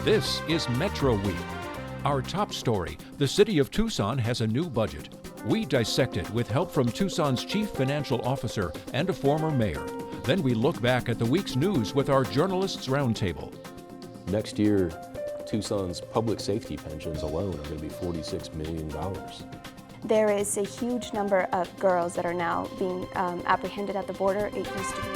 This is Metro Week. Our top story, the city of Tucson has a new budget. We dissect it with help from Tucson's chief financial officer and a former mayor. Then we look back at the week's news with our Journalists Roundtable. Next year, Tucson's public safety pensions alone are going to be $46 million. There is a huge number of girls that are now being apprehended at the border. It used to be.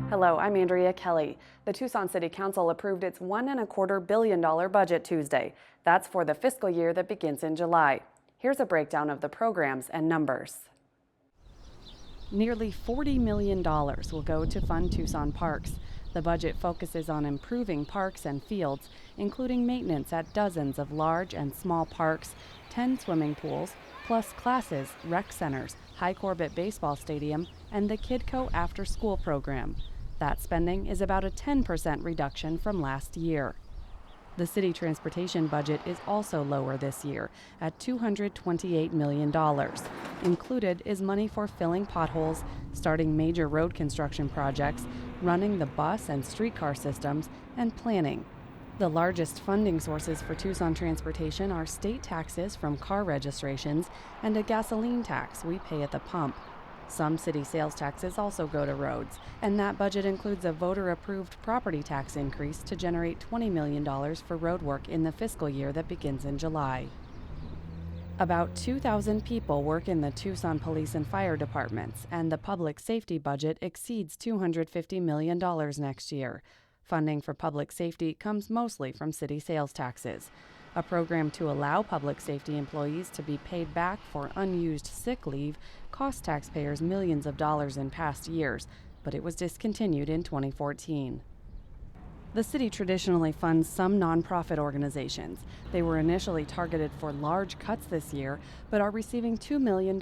Hello, I'm Andrea Kelly. The Tucson City Council approved its $1.25 billion budget Tuesday. That's for the fiscal year that begins in July. Here's a breakdown of the programs and numbers. Nearly $40 million will go to fund Tucson parks. The budget focuses on improving parks and fields, including maintenance at dozens of large and small parks, 10 swimming pools, plus classes, rec centers, High Corbett Baseball Stadium, and the KidCo after-school program. That spending is about a 10% reduction from last year. The city transportation budget is also lower this year at $228 million. Included is money for filling potholes, starting major road construction projects, running the bus and streetcar systems, and planning. The largest funding sources for Tucson transportation are state taxes from car registrations and a gasoline tax we pay at the pump. Some city sales taxes also go to roads, and that budget includes a voter-approved property tax increase to generate $20 million for road work in the fiscal year that begins in July. About 2,000 people work in the Tucson police and fire departments, and the public safety budget exceeds $250 million next year. Funding for public safety comes mostly from city sales taxes. A program to allow public safety employees to be paid back for unused sick leave cost taxpayers millions of dollars in past years, but it was discontinued in 2014. The city traditionally funds some nonprofit organizations. They were initially targeted for large cuts this year, but are receiving $2 million,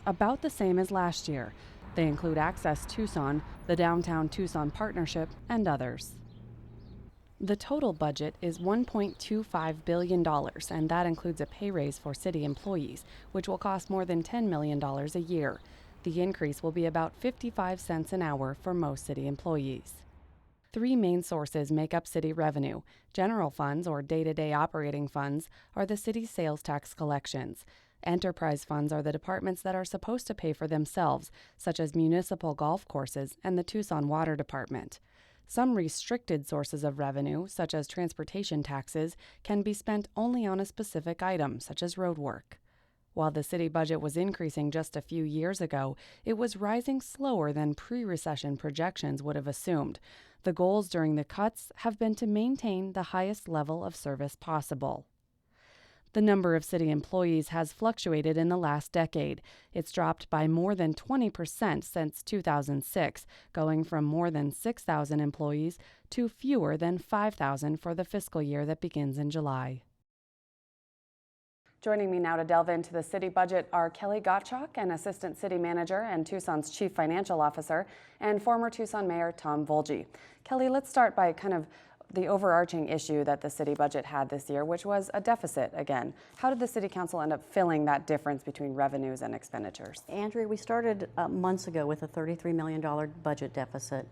about the same as last year. They include Access Tucson, the Downtown Tucson Partnership, and others. The total budget is $1.25 billion, and that includes a pay raise for city employees, which will cost more than $10 million a year. The increase will be about 55 cents an hour for most city employees. Three main sources make up city revenue. General funds, or day-to-day operating funds, are the city's sales tax collections. Enterprise funds are the departments that are supposed to pay for themselves, such as municipal golf courses and the Tucson Water Department. Some restricted sources of revenue, such as transportation taxes, can be spent only on a specific item, such as road work. While the city budget was increasing just a few years ago, it was rising slower than pre-recession projections would have assumed. The goals during the cuts have been to maintain the highest level of service possible. The number of city employees has fluctuated in the last decade. It's dropped by more than 20% since 2006, going from more than 6,000 employees to fewer than 5,000 for the fiscal year that begins in July. Joining me now to delve into the city budget are Kelly Gottschalk, an assistant city manager and Tucson's chief financial officer, and former Tucson Mayor Tom Volge. Kelly, let's start by the overarching issue that the city budget had this year, which was a deficit again. How did the city council end up filling that difference between revenues and expenditures? Andrea, we started months ago with a $33 million budget deficit.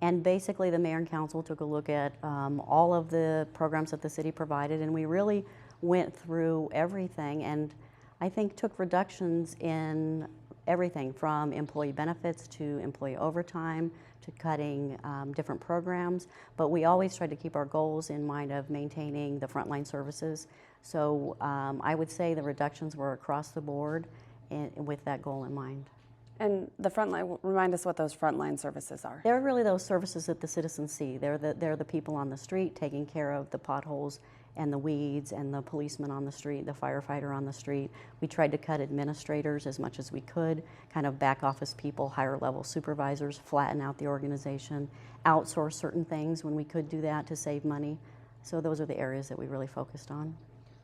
And basically the mayor and council took a look at all of the programs that the city provided, and we really went through everything and I think took reductions in everything from employee benefits to employee overtime to cutting different programs, but we always tried to keep our goals in mind of maintaining the frontline services. So I would say the reductions were across the board and with that goal in mind. And the frontline, remind us what those frontline services are. They're really those services that the citizens see. They're the people on the street taking care of the potholes and the weeds and the policeman on the street, the firefighter on the street. We tried to cut administrators as much as we could, kind of back office people, higher level supervisors, flatten out the organization, outsource certain things when we could do that to save money. So those are the areas that we really focused on.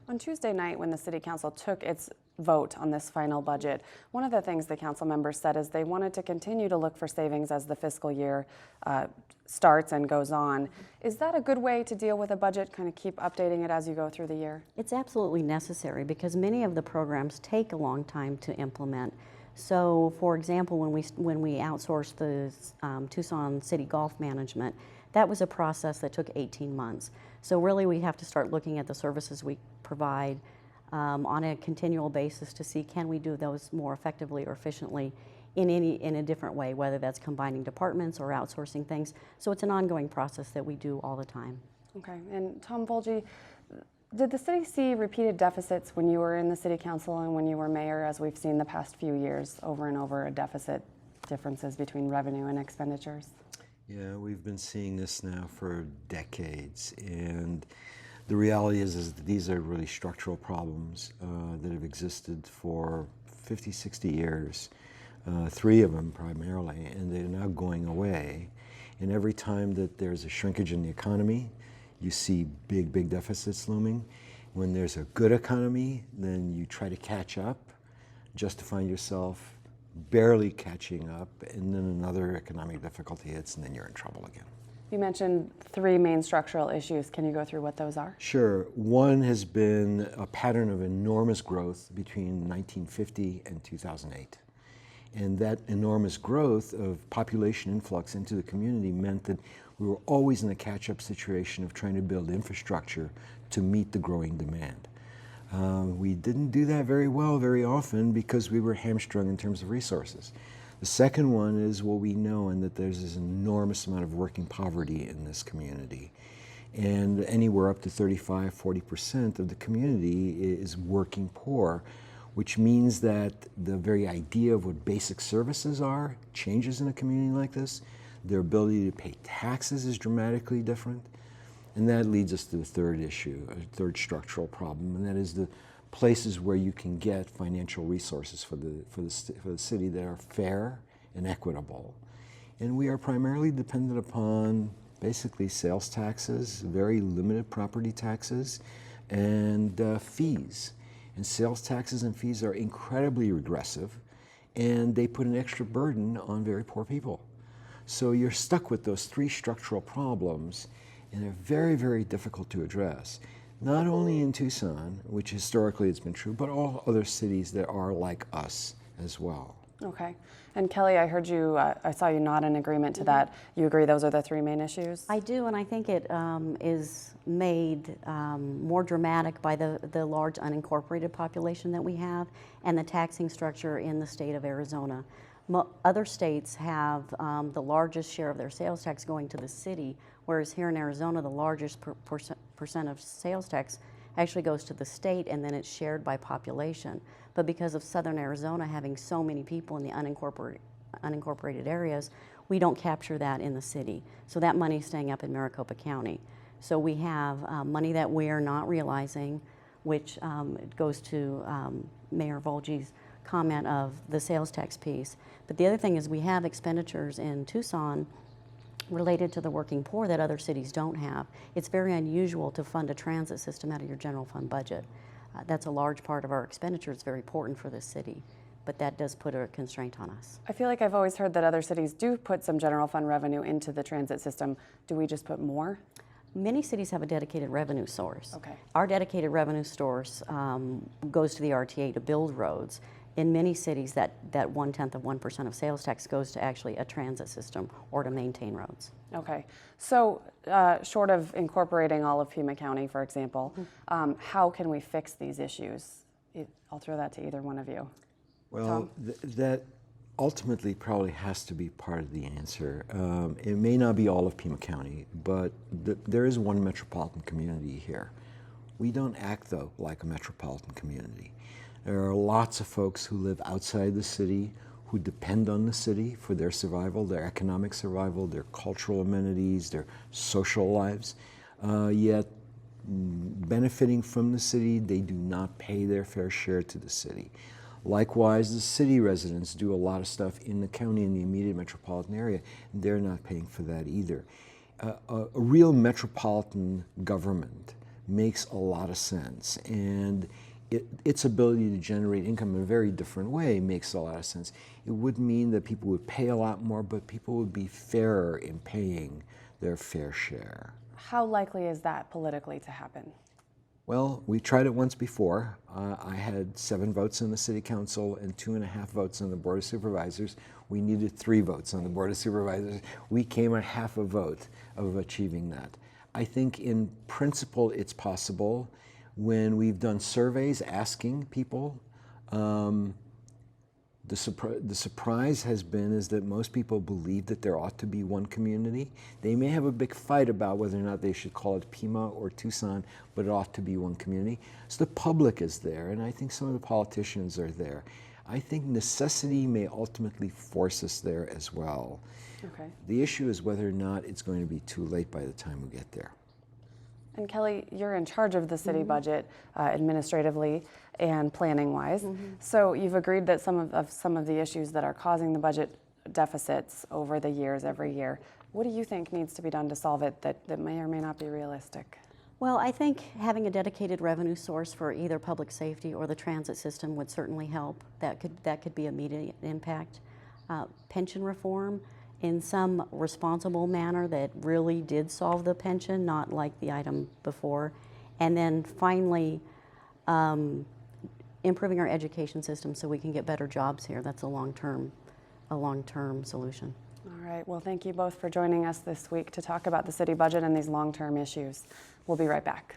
On Tuesday night, when the City Council took its vote on this final budget, one of the things the council members said is they wanted to continue to look for savings as the fiscal year starts and goes on. Is that a good way to deal with a budget, kind of keep updating it as you go through the year? It's absolutely necessary because many of the programs take a long time to implement. So, for example, when we outsourced the Tucson City Golf Management, that was a process that took 18 months. So really we have to start looking at the services we provide on a continual basis to see, can we do those more effectively or efficiently in a different way, whether that's combining departments or outsourcing things. So it's an ongoing process that we do all the time. Okay, and Tom Volge, did the city see repeated deficits when you were in the city council and when you were mayor, as we've seen the past few years, over and over, a deficit differences between revenue and expenditures? Yeah, we've been seeing this now for decades, and the reality is that these are really structural problems that have existed for 50, 60 years, 3 of them primarily, and they're now going away. And every time that there's a shrinkage in the economy, you see big deficits looming. When there's a good economy, then you try to catch up, just to find yourself barely catching up, and then another economic difficulty hits, and then you're in trouble again. You mentioned 3 main structural issues. Can you go through what those are? Sure. One has been a pattern of enormous growth between 1950 and 2008. And that enormous growth of population influx into the community meant that we were always in a catch-up situation of trying to build infrastructure to meet the growing demand. We didn't do that very well very often because we were hamstrung in terms of resources. The second one is what we know, and that there's this enormous amount of working poverty in this community. And anywhere up to 35–40% of the community is working poor, which means that the very idea of what basic services are changes in a community like this. Their ability to pay taxes is dramatically different. And that leads us to the third issue, a third structural problem, and that is the places where you can get financial resources for the city that are fair and equitable. And we are primarily dependent upon basically sales taxes, very limited property taxes, and fees. And sales taxes and fees are incredibly regressive, and they put an extra burden on very poor people. So you're stuck with those 3 structural problems, and they're very difficult to address. Not only in Tucson, which historically has been true, but all other cities that are like us as well. Okay. And Kelly, I heard you, I saw you nod in agreement to that. You agree those are the 3 main issues? I do, and I think it is made more dramatic by the large unincorporated population that we have and the taxing structure in the state of Arizona. Other states have the largest share of their sales tax going to the city, whereas here in Arizona, the largest percent of sales tax actually goes to the state, and then it's shared by population. But because of southern Arizona having so many people in the unincorporated areas, we don't capture that in the city. So that money is staying up in Maricopa County. So we have money that we are not realizing, which goes to Mayor Volge's comment of the sales tax piece. But the other thing is we have expenditures in Tucson related to the working poor that other cities don't have. It's very unusual to fund a transit system out of your general fund budget. That's a large part of our expenditure. It's very important for this city, but that does put a constraint on us. I feel like I've always heard that other cities do put some general fund revenue into the transit system. Do we just put more? Many cities have a dedicated revenue source. Okay. Our dedicated revenue source goes to the RTA to build roads. In many cities, that 0.1% of sales tax goes to actually a transit system or to maintain roads. Okay. So short of incorporating all of Pima County, for example, how can we fix these issues? I'll throw that to either one of you. Well, that ultimately probably has to be part of the answer. It may not be all of Pima County, but there is one metropolitan community here. We don't act, though, like a metropolitan community. There are lots of folks who live outside the city who depend on the city for their survival, their economic survival, their cultural amenities, their social lives. Yet, benefiting from the city, they do not pay their fair share to the city. Likewise, the city residents do a lot of stuff in the county, in the immediate metropolitan area, and they're not paying for that either. A real metropolitan government makes a lot of sense, and its ability to generate income in a very different way makes a lot of sense. It would mean that people would pay a lot more, but people would be fairer in paying their fair share. How likely is that politically to happen? Well, we tried it once before. I had 7 votes in the City Council and 2.5 votes on the Board of Supervisors. We needed 3 votes on the Board of Supervisors. We came a half a vote of achieving that. I think in principle it's possible. When we've done surveys asking people, the surprise has been is that most people believe that there ought to be one community. They may have a big fight about whether or not they should call it Pima or Tucson, but it ought to be one community. So the public is there, and I think some of the politicians are there. I think necessity may ultimately force us there as well. Okay. The issue is whether or not it's going to be too late by the time we get there. And Kelly, you're in charge of the city budget administratively and planning-wise. So you've agreed that some of the issues that are causing the budget deficits over the years, every year, what do you think needs to be done to solve it that may or may not be realistic? Well, I think having a dedicated revenue source for either public safety or the transit system would certainly help. That could be immediate impact. Pension reform in some responsible manner that really did solve the pension, not like the item before. And then finally, improving our education system so we can get better jobs here. That's a long-term solution. All right, well, thank you both for joining us this week to talk about the city budget and these long-term issues. We'll be right back.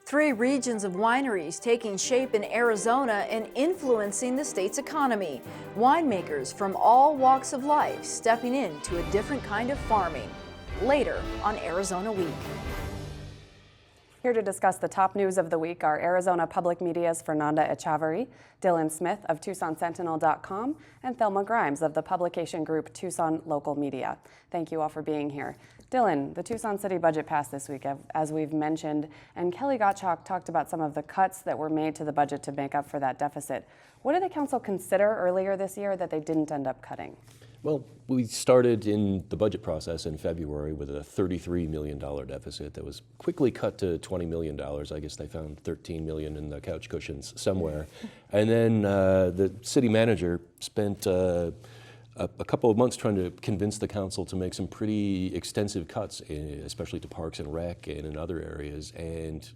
3 regions of wineries taking shape in Arizona and influencing the state's economy. Winemakers from all walks of life stepping into a different kind of farming. Later on Arizona Week. Here to discuss the top news of the week are Arizona Public Media's Fernanda Echavarri, Dylan Smith of TucsonSentinel.com, and Thelma Grimes of the publication group Tucson Local Media. Thank you all for being here. Dylan, the Tucson City budget passed this week, as we've mentioned, and Kelly Gottschalk talked about some of the cuts that were made to the budget to make up for that deficit. What did the council consider earlier this year that they didn't end up cutting? Well, we started in the budget process in February with a $33 million deficit that was quickly cut to $20 million. I guess they found $13 million in the couch cushions somewhere. And then the city manager spent a couple of months trying to convince the council to make some pretty extensive cuts, especially to Parks and Rec and in other areas, and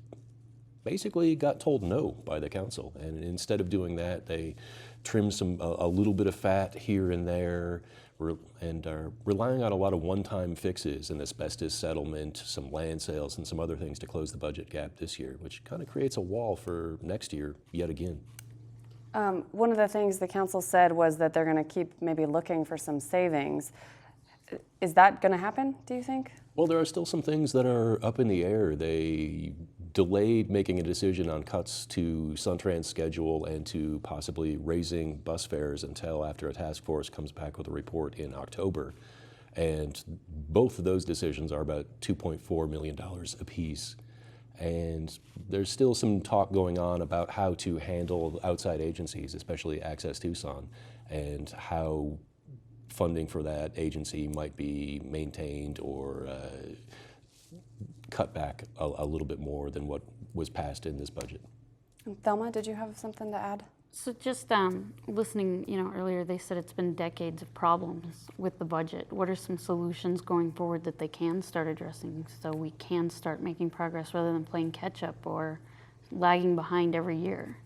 basically got told no by the council. And instead of doing that, they trimmed a little bit of fat here and there, and are relying on a lot of one-time fixes, an asbestos settlement, some land sales, and some other things to close the budget gap this year, which kind of creates a wall for next year yet again. One of the things the council said was that they're going to keep maybe looking for some savings. Is that going to happen, do you think? Well, there are still some things that are up in the air. They delayed making a decision on cuts to Suntrans schedule and to possibly raising bus fares until after a task force comes back with a report in October. And both of those decisions are about $2.4 million apiece. And there's still some talk going on about how to handle outside agencies, especially Access Tucson, and how funding for that agency might be maintained or cut back a little bit more than what was passed in this budget. Thelma, did you have something to add? So just listening, earlier they said it's been decades of problems with the budget. What are some solutions going forward that they can start addressing so we can start making progress rather than playing catch up or lagging behind every year?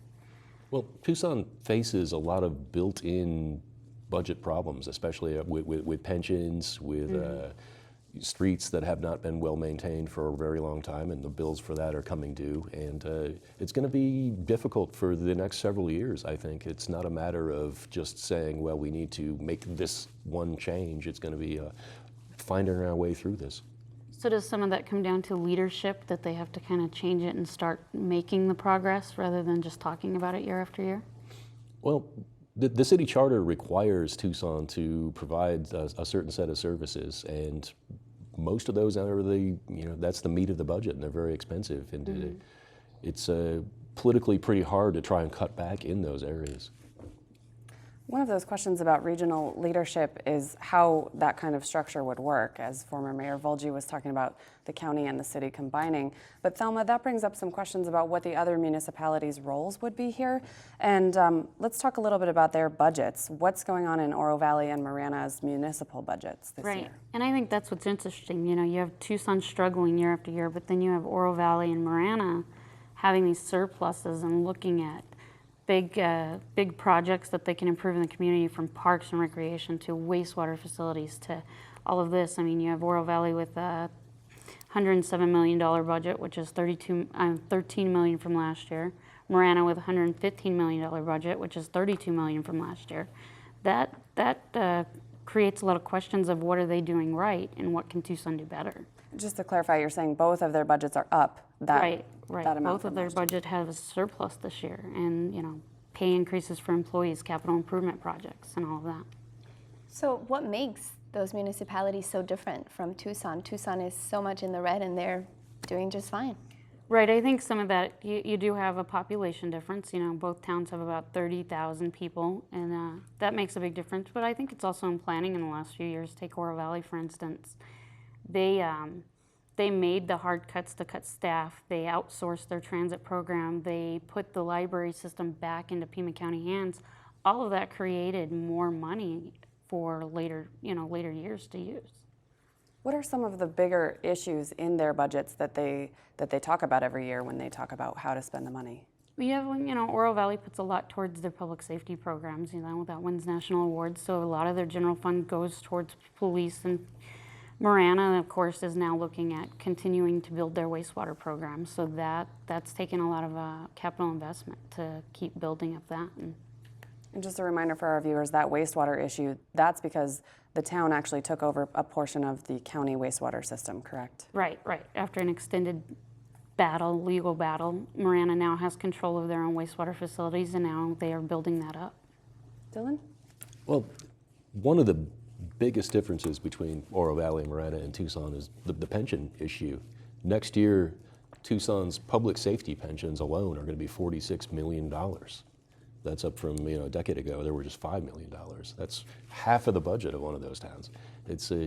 Well, Tucson faces a lot of built-in budget problems, especially with pensions, with streets that have not been well maintained for a very long time, and the bills for that are coming due. And it's going to be difficult for the next several years, I think. It's not a matter of just saying, well, we need to make this one change. It's going to be finding our way through this. So does some of that come down to leadership, that they have to kind of change it and start making the progress rather than just talking about it year after year? Well, the city charter requires Tucson to provide a certain set of services, and most of those are that's the meat of the budget, and they're very expensive, and it's politically pretty hard to try and cut back in those areas. One of those questions about regional leadership is how that kind of structure would work, as former Mayor Volge was talking about the county and the city combining. But Thelma, that brings up some questions about what the other municipalities' roles would be here. And let's talk a little bit about their budgets. What's going on in Oro Valley and Marana's municipal budgets this year? And I think that's what's interesting. You have Tucson struggling year after year, but then you have Oro Valley and Marana having these surpluses and looking at big projects that they can improve in the community, from parks and recreation to wastewater facilities to all of this. I mean, you have Oro Valley with a $107 million budget, which is 13 million from last year. Marana with a $115 million budget, which is 32 million from last year. That creates a lot of questions of what are they doing right and what can Tucson do better. Just to clarify, you're saying both of their budgets are up Right. that amount. Both of their budget have a surplus this year, and pay increases for employees, capital improvement projects, and all of that. So what makes those municipalities so different from Tucson? Tucson is so much in the red and they're doing just fine. Right, I think some of that, you do have a population difference. Both towns have about 30,000 people, and that makes a big difference. But I think it's also in planning in the last few years. Take Oro Valley, for instance. They made the hard cuts to cut staff. They outsourced their transit program. They put the library system back into Pima County hands. All of that created more money for later years to use. What are some of the bigger issues in their budgets that they talk about every year when they talk about how to spend the money? We have, Oro Valley puts a lot towards their public safety programs. That wins national awards. So a lot of their general fund goes towards police. And Marana, of course, is now looking at continuing to build their wastewater program. So that's taken a lot of capital investment to keep building up that. And just a reminder for our viewers, that wastewater issue, that's because the town actually took over a portion of the county wastewater system, correct? Right. After an extended legal battle, Marana now has control of their own wastewater facilities, and now they are building that up. Dylan? Well, one of the biggest differences between Oro Valley, Marana, and Tucson is the pension issue. Next year, Tucson's public safety pensions alone are going to be $46 million. That's up from a decade ago. There were just $5 million. That's half of the budget of one of those towns. It's a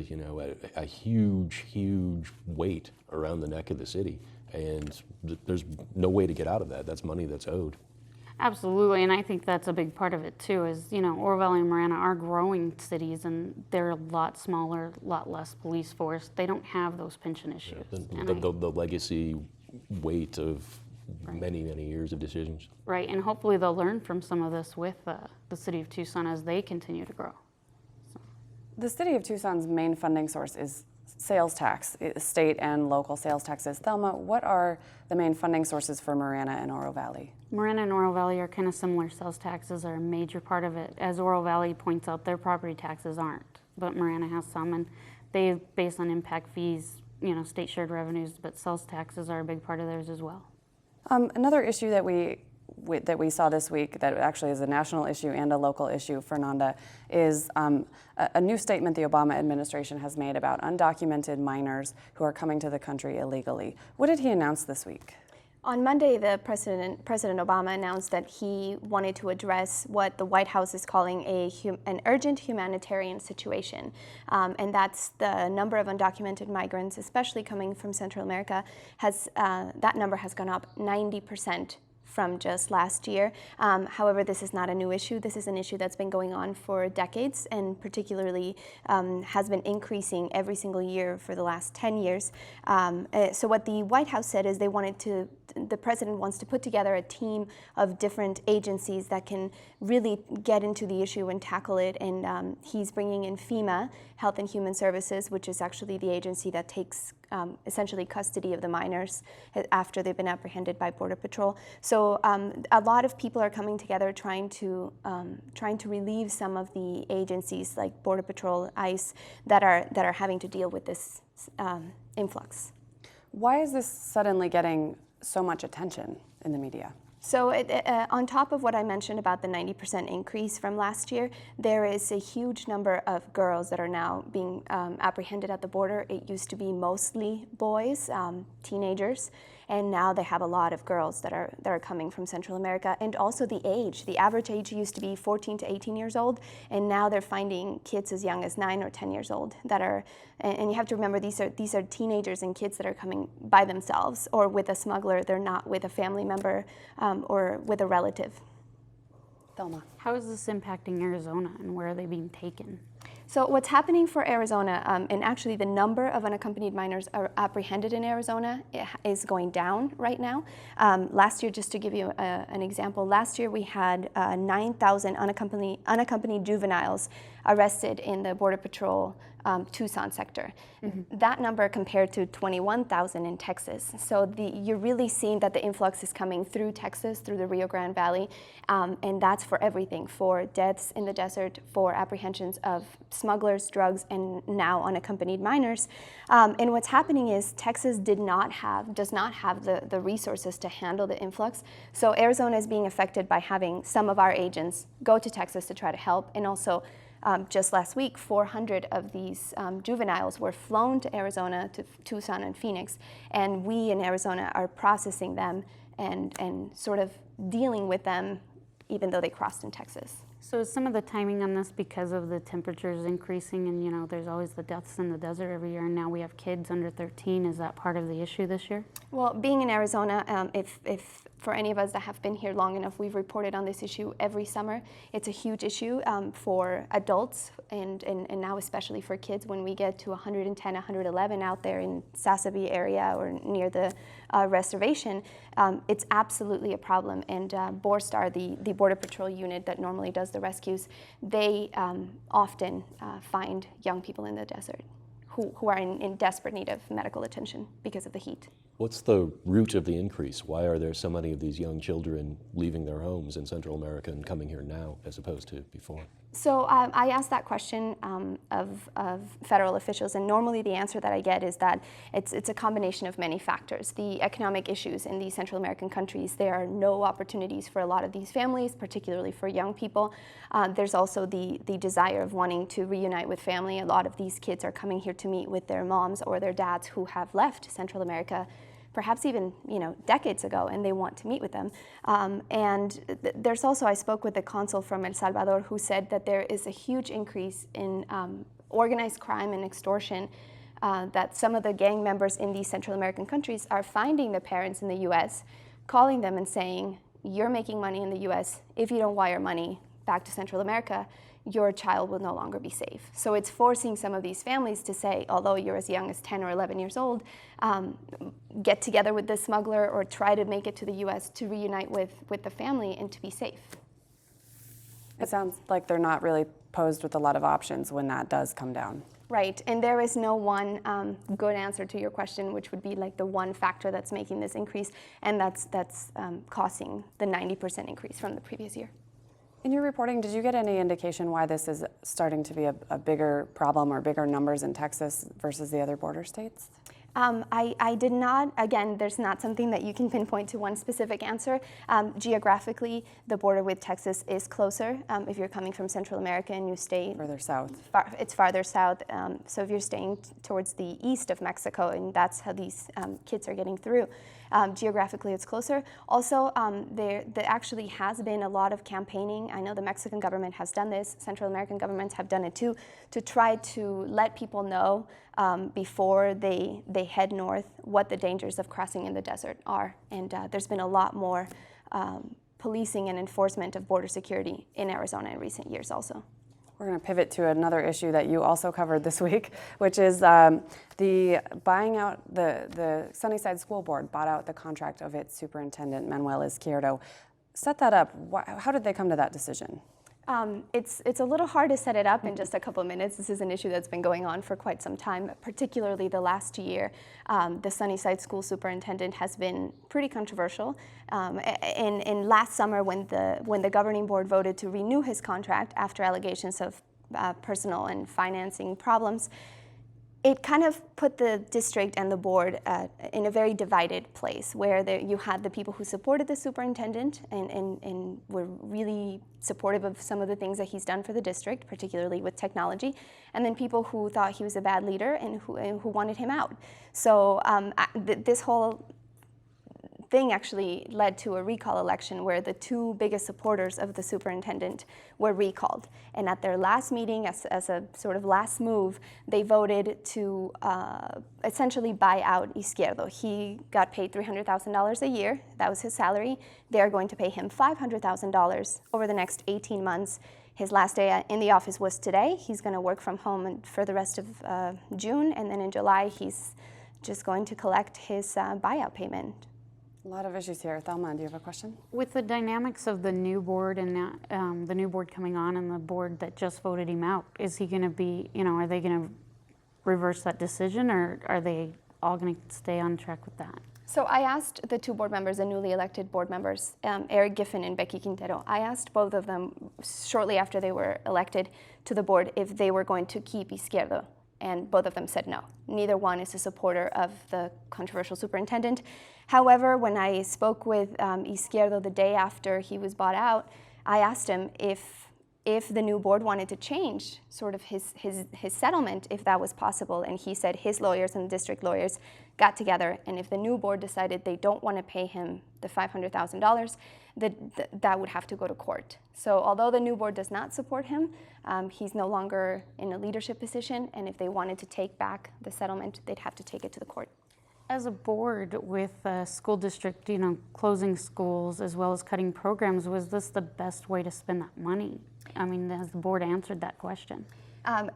huge weight around the neck of the city, and there's no way to get out of that. That's money that's owed. Absolutely, and I think that's a big part of it too. Is Oro Valley and Marana are growing cities, and they're a lot smaller, a lot less police force. They don't have those pension issues. Yeah, the legacy weight of many years of decisions. Right, and hopefully they'll learn from some of this with the city of Tucson as they continue to grow. So. The city of Tucson's main funding source is sales tax, state and local sales taxes. Thelma, what are the main funding sources for Marana and Oro Valley? Marana and Oro Valley are kind of similar. Sales taxes are a major part of it. As Oro Valley points out, their property taxes aren't, but Marana has some, and they, based on impact fees, state shared revenues, but sales taxes are a big part of theirs as well. Another issue that we saw this week that actually is a national issue and a local issue, Fernanda, is a new statement the Obama administration has made about undocumented minors who are coming to the country illegally. What did he announce this week? On Monday, President Obama announced that he wanted to address what the White House is calling an urgent humanitarian situation. And that's the number of undocumented migrants, especially coming from Central America, that number has gone up 90% from just last year. However, this is not a new issue. This is an issue that's been going on for decades, and particularly has been increasing every single year for the last 10 years. So what the White House said is the president wants to put together a team of different agencies that can really get into the issue and tackle it. And he's bringing in FEMA, Health and Human Services, which is actually the agency that takes essentially custody of the minors after they've been apprehended by Border Patrol. So a lot of people are coming together trying to relieve some of the agencies like Border Patrol, ICE, that are having to deal with this influx. Why is this suddenly getting so much attention in the media? So on top of what I mentioned about the 90% increase from last year, there is a huge number of girls that are now being apprehended at the border. It used to be mostly boys, teenagers, and now they have a lot of girls that are coming from Central America. And also the age. The average age used to be 14 to 18 years old, and now they're finding kids as young as 9 or 10 years old that are, and you have to remember these are teenagers and kids that are coming by themselves or with a smuggler. They're not with a family member or with a relative. Thelma. How is this impacting Arizona, and where are they being taken? So what's happening for Arizona, and actually the number of unaccompanied minors are apprehended in Arizona is going down right now. Last year, just to give you an example, last year we had 9,000 unaccompanied juveniles arrested in the Border Patrol Tucson sector. Mm-hmm. That number compared to 21,000 in Texas. So you're really seeing that the influx is coming through Texas, through the Rio Grande Valley, and that's for everything, for deaths in the desert, for apprehensions of smugglers, drugs, and now unaccompanied minors. And what's happening is Texas does not have the resources to handle the influx. So Arizona is being affected by having some of our agents go to Texas to try to help, and also just last week, 400 of these juveniles were flown to Arizona, to Tucson and Phoenix, and we in Arizona are processing them and sort of dealing with them even though they crossed in Texas. So is some of the timing on this because of the temperatures increasing, and there's always the deaths in the desert every year, and now we have kids under 13. Is that part of the issue this year? Well, being in Arizona, if for any of us that have been here long enough, we've reported on this issue every summer. It's a huge issue for adults and now especially for kids. When we get to 110, 111 out there in Sasabe area or near the reservation, it's absolutely a problem. And Borstar, the Border Patrol unit that normally does the rescues, they often find young people in the desert who are in desperate need of medical attention because of the heat. What's the root of the increase? Why are there so many of these young children leaving their homes in Central America and coming here now as opposed to before? So I asked that question of federal officials, and normally the answer that I get is that it's a combination of many factors. The economic issues in these Central American countries, there are no opportunities for a lot of these families, particularly for young people. There's also the desire of wanting to reunite with family. A lot of these kids are coming here to meet with their moms or their dads who have left Central America perhaps even decades ago, and they want to meet with them. There's also, I spoke with the consul from El Salvador who said that there is a huge increase in organized crime and extortion, that some of the gang members in these Central American countries are finding the parents in the US, calling them and saying, you're making money in the US, if you don't wire money back to Central America, your child will no longer be safe. So it's forcing some of these families to say, although you're as young as 10 or 11 years old, get together with the smuggler or try to make it to the US to reunite with the family and to be safe. It sounds like they're not really posed with a lot of options when that does come down. Right, and there is no one good answer to your question, which would be like the one factor that's making this increase, and that's causing the 90% increase from the previous year. In your reporting, did you get any indication why this is starting to be a bigger problem or bigger numbers in Texas versus the other border states? I did not. Again, there's not something that you can pinpoint to one specific answer. Geographically, the border with Texas is closer. If you're coming from Central America and you stay further south, it's farther south. So if you're staying towards the east of Mexico, and that's how these kids are getting through. Geographically, it's closer. Also, there actually has been a lot of campaigning. I know the Mexican government has done this. Central American governments have done it too, to try to let people know before they head north what the dangers of crossing in the desert are. And there's been a lot more policing and enforcement of border security in Arizona in recent years also. We're going to pivot to another issue that you also covered this week, which is the buying out, the Sunnyside School Board bought out the contract of its superintendent, Manuel Izquierdo. Set that up. How did they come to that decision? It's a little hard to set it up in just a couple of minutes. This is an issue that's been going on for quite some time, particularly the last year. The Sunnyside School Superintendent has been pretty controversial. And last summer, when the governing board voted to renew his contract after allegations of personal and financing problems, it kind of put the district and the board in a very divided place, where you had the people who supported the superintendent and were really supportive of some of the things that he's done for the district, particularly with technology, and then people who thought he was a bad leader and who wanted him out. So this whole thing actually led to a recall election where the two biggest supporters of the superintendent were recalled. And at their last meeting, as a sort of last move, they voted to essentially buy out Izquierdo. He got paid $300,000 a year. That was his salary. They are going to pay him $500,000 over the next 18 months. His last day in the office was today. He's going to work from home for the rest of June, and then in July he's just going to collect his buyout payment. A lot of issues here. Thelma, do you have a question? With the dynamics of the new board and the new board coming on and the board that just voted him out, is he going to be, are they going to reverse that decision, or are they all going to stay on track with that? So I asked the two board members, the newly elected board members, Eric Giffen and Becky Quintero, I asked both of them shortly after they were elected to the board if they were going to keep Izquierdo, and both of them said no. Neither one is a supporter of the controversial superintendent. However, when I spoke with Izquierdo the day after he was bought out, I asked him if the new board wanted to change sort of his settlement, if that was possible, and he said his lawyers and district lawyers got together, and if the new board decided they don't want to pay him the $500,000, that would have to go to court. So although the new board does not support him, he's no longer in a leadership position, and if they wanted to take back the settlement, they'd have to take it to the court. As a board with a school district, closing schools as well as cutting programs, was this the best way to spend that money? I mean, has the board answered that question?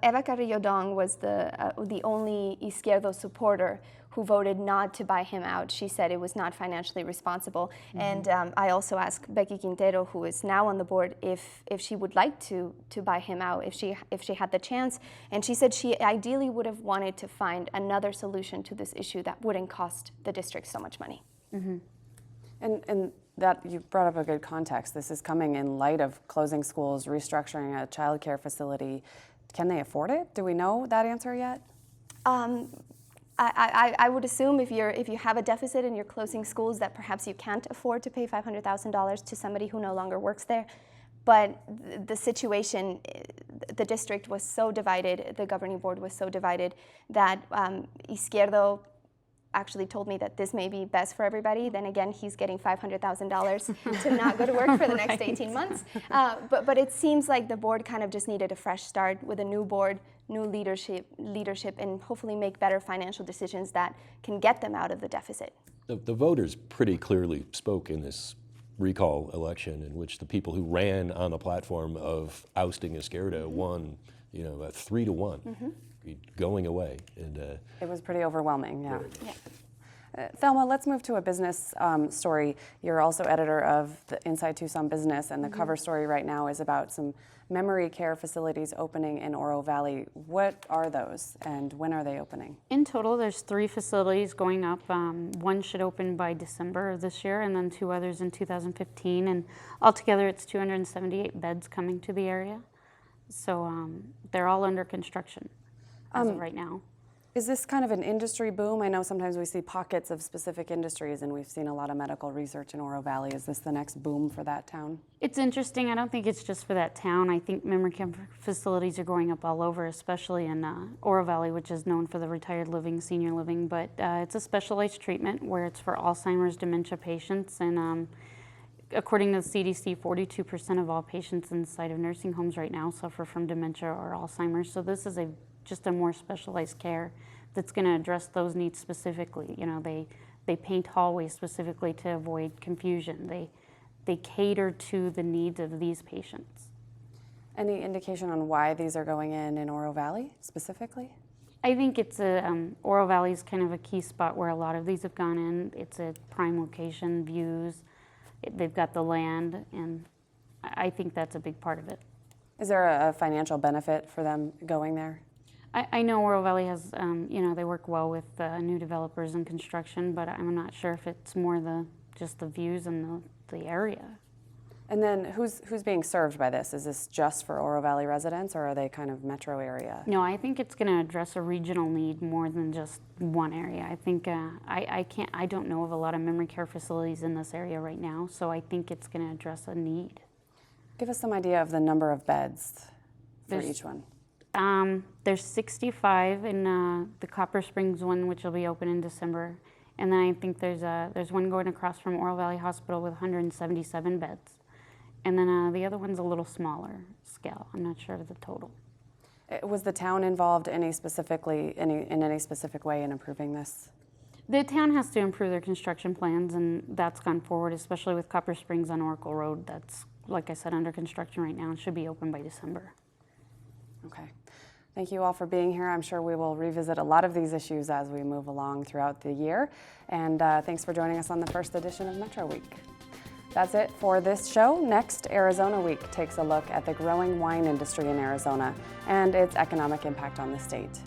Eva Carrillo Dong was the only Izquierdo supporter who voted not to buy him out. She said it was not financially responsible. And I also asked Becky Quintero, who is now on the board, if she would like to buy him out, if she had the chance. And she said she ideally would have wanted to find another solution to this issue that wouldn't cost the district so much money. Mm-hmm. And that you brought up a good context. This is coming in light of closing schools, restructuring a child care facility. Can they afford it? Do we know that answer yet? I would assume if you have a deficit and you're closing schools that perhaps you can't afford to pay $500,000 to somebody who no longer works there. But the situation, the district was so divided, the governing board was so divided that Izquierdo actually told me that this may be best for everybody. Then again, he's getting $500,000 to not go to work for the next 18 months. But it seems like the board kind of just needed a fresh start with a new board, new leadership, and hopefully make better financial decisions that can get them out of the deficit. The voters pretty clearly spoke in this recall election, in which the people who ran on the platform of ousting Izquierdo won, 3-1. Going away. And it was pretty overwhelming, yeah. Thelma, let's move to a business story. You're also editor of the Inside Tucson Business, and the cover story right now is about some memory care facilities opening in Oro Valley. What are those, and when are they opening? In total, there's 3 facilities going up. One should open by December of this year, and then 2 others in 2015. And altogether, it's 278 beds coming to the area. So they're all under construction as of right now. Is this kind of an industry boom? I know sometimes we see pockets of specific industries, and we've seen a lot of medical research in Oro Valley. Is this the next boom for that town? It's interesting. I don't think it's just for that town. I think memory care facilities are going up all over, especially in Oro Valley, which is known for the retired living, senior living. But it's a specialized treatment where it's for Alzheimer's dementia patients. And according to the CDC, 42% of all patients inside of nursing homes right now suffer from dementia or Alzheimer's. So this is just a more specialized care that's going to address those needs specifically. They paint hallways specifically to avoid confusion. They cater to the needs of these patients. Any indication on why these are going in Oro Valley specifically? I think it's Oro Valley is kind of a key spot where a lot of these have gone in. It's a prime location, views. They've got the land, and I think that's a big part of it. Is there a financial benefit for them going there? I know Oro Valley has, they work well with new developers and construction, but I'm not sure if it's more just the views and the area. And then who's being served by this? Is this just for Oro Valley residents, or are they kind of metro area? No, I think it's going to address a regional need more than just one area. I think I don't know of a lot of memory care facilities in this area right now, so I think it's going to address a need. Give us some idea of the number of beds for each one. There's 65 in the Copper Springs one, which will be open in December. And then I think there's one going across from Oro Valley Hospital with 177 beds. And then the other one's a little smaller scale. I'm not sure of the total. Was the town involved in any specific way in improving this? The town has to improve their construction plans, and that's gone forward, especially with Copper Springs on Oracle Road. That's like I said, under construction right now and should be open by December. Okay. Thank you all for being here. I'm sure we will revisit a lot of these issues as we move along throughout the year. And thanks for joining us on the first edition of Metro Week. That's it for this show. Next, Arizona Week takes a look at the growing wine industry in Arizona and its economic impact on the state.